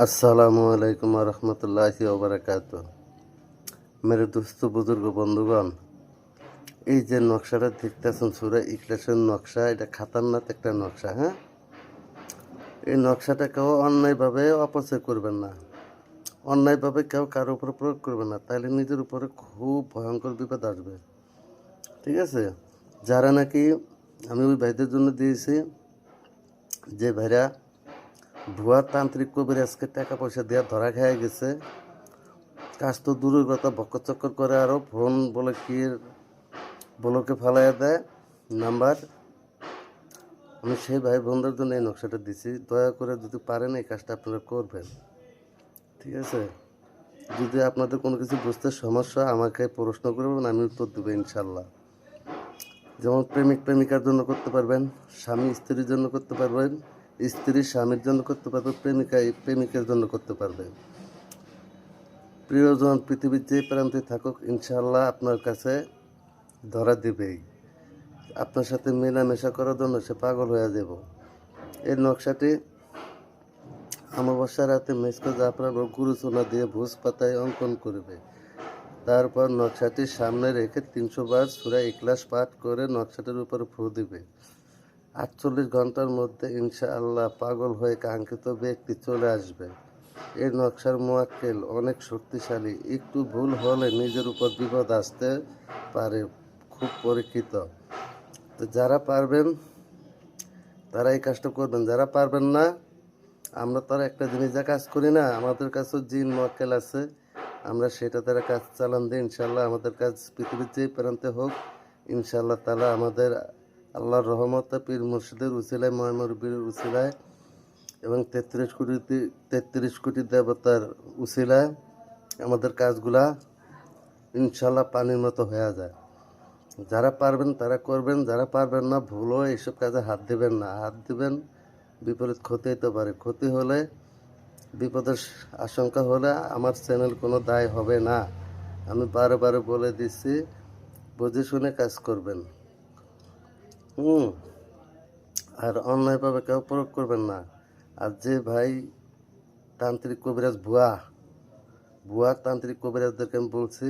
আসসালামু আলাইকুম রহমতুল্লাহি ওবরাকাত। মেরে দোস্ত বুজুর্গ বন্ধুগণ, এই যে নকশাটা দেখতেছেন সূরা ইখলাসের নকশা, এটা খাতারনাক একটা নকশা। হ্যাঁ, এই নকশাটা কেউ অন্যায়ভাবে অপচয় করবেন না, অন্যায়ভাবে কেউ কারোর উপর প্রয়োগ করবেন না, তাহলে নিজের উপরে খুব ভয়ঙ্কর বিপদ আসবে। ঠিক আছে, যারা নাকি আমি ওই ভাইদের জন্য দিয়েছি, যে ভাইরা ভুয়া তান্ত্রিক কবিরাজকে টাকা পয়সা দেওয়া ধরা খেয়ে গেছে, কাজ তো দূরের কথা, বক্কর করে, আরও ফোন বলে কি বলোকে ফালাইয়া দেয় নাম্বার। আমি সেই ভাই বোনদের জন্য এই নকশাটা দিছি, দয়া করে যদি পারেন এই কাজটা আপনারা করবেন। ঠিক আছে, যদি আপনাদের কোনো কিছু বুঝতে সমস্যা আমাকে প্রশ্ন করবেন, আমি উত্তর দেবো ইনশাল্লাহ। যেমন প্রেমিক প্রেমিকার জন্য করতে পারবেন, স্বামী স্ত্রীর জন্য করতে পারবেন, স্ত্রী স্বামীর জন্য করতে পারবে, প্রেমিকা প্রেমিকের জন্য করতে পারবে। প্রিয়জন পৃথিবীর যে প্রান্তে থাকুক, ইনশাল্লাহ আপনার কাছে ধরা দিবেই। আপনার সাথে মেলামেশা করার জন্য সে পাগল হয়ে যাব। এই নকশাটি অমাবস্যা রাতে মেসকে জাফরান ও গুরুচুনা দিয়ে ভোজ পাতায় অঙ্কন করবে। তারপর নকশাটি সামনে রেখে 300 বার সূরা ইখলাস পাঠ করে নকশাটির উপর ফু দিবে। 48 ঘন্টার মধ্যে ইনশাআল্লাহ পাগল হয়ে কাঙ্ক্ষিত ব্যক্তি চলে আসবে। এই নকশার মোয়াক্কেল অনেক শক্তিশালী, একটু ভুল হলে নিজের উপর বিপদ আসতে পারে, খুব পরীক্ষিত। তো যারা পারবেন তারা এই কাজটা করবেন, যারা পারবেন না, আমরা তো আর একটা জিনিস যা কাজ করি না, আমাদের কাছেও জিন মোয়াক্কেল আছে, আমরা সেটা দ্বারা কাজ চালান দিই। ইনশাল্লাহ আমাদের কাজ পৃথিবীর যেই প্রান্তে হোক, ইনশাল্লাহ তালা আমাদের আল্লাহর রহমতে পীর মুর্শিদের উসিলায়, ময়মরবীর উসিলায় এবং 33 কোটি দেবতার উসিলায় আমাদের কাজগুলা ইনশাল্লাহ পানির মতো হয়ে যায়। যারা পারবেন তারা করবেন, যারা পারবেন না ভুলও এইসব কাজে হাত দিবেন না। হাত দিবেন, বিপরীত ক্ষতি হতে পারে। ক্ষতি হলে, বিপদের আশঙ্কা হলে আমার চ্যানেল কোনো দায় হবে না। আমি বারে বারে বলে দিচ্ছি, বুঝে শুনে কাজ করবেন। আর অন্যায়ভাবে কেউ প্রয়োগ করবেন না। আর যে ভাই তান্ত্রিক কবিরাজ ভুয়া ভুয়া তান্ত্রিক কবিরাজদেরকে আমি বলছি,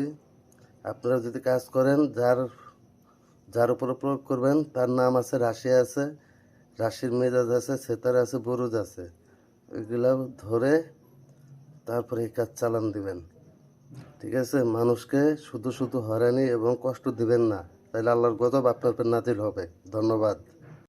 আপনারা যদি কাজ করেন, যার উপরে প্রয়োগ করবেন তার নাম আছে, রাশি আছে, রাশির মেজাজ আছে, সেতার আছে, বরুজ আছে, এগুলো ধরে তারপরে এই কাজ চালান দিবেন। ঠিক আছে, মানুষকে শুধু শুধু হয়রানি এবং কষ্ট দিবেন না, তাহলে আল্লাহর গজব আপনার উপর নাজিল হবে। ধন্যবাদ।